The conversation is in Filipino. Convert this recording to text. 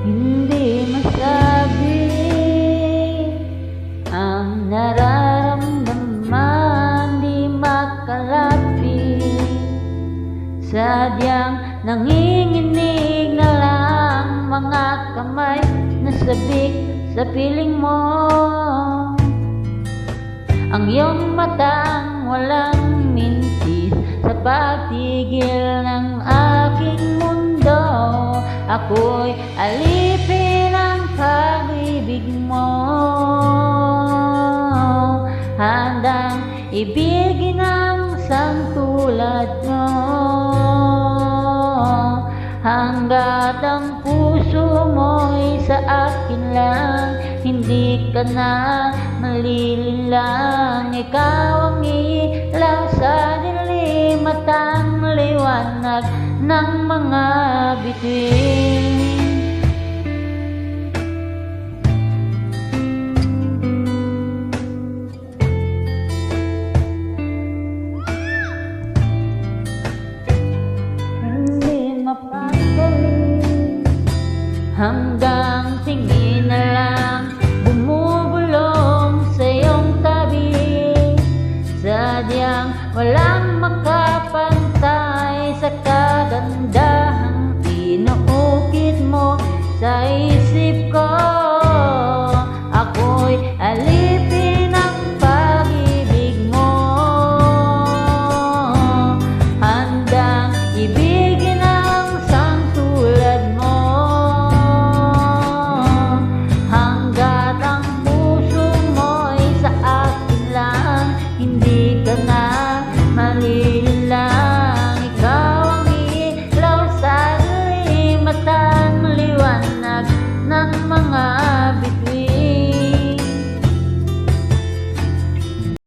Hindi masabi ang nararamdaman, di makalapit. Sadyang nanginginig na lang mga kamay na sabik sa piling mo. Ang iyong matang walang mintis sa pagtigil ng aking mundo. Ako'y alipin ng pag-ibig mo, handang ibigin ang isang tulad mo. Hanggat ang puso mo'y sa akin lang, hindi ka na malilinlang. Ikaw ang ilaw sa dilim at ang liwanag ng mga bituin.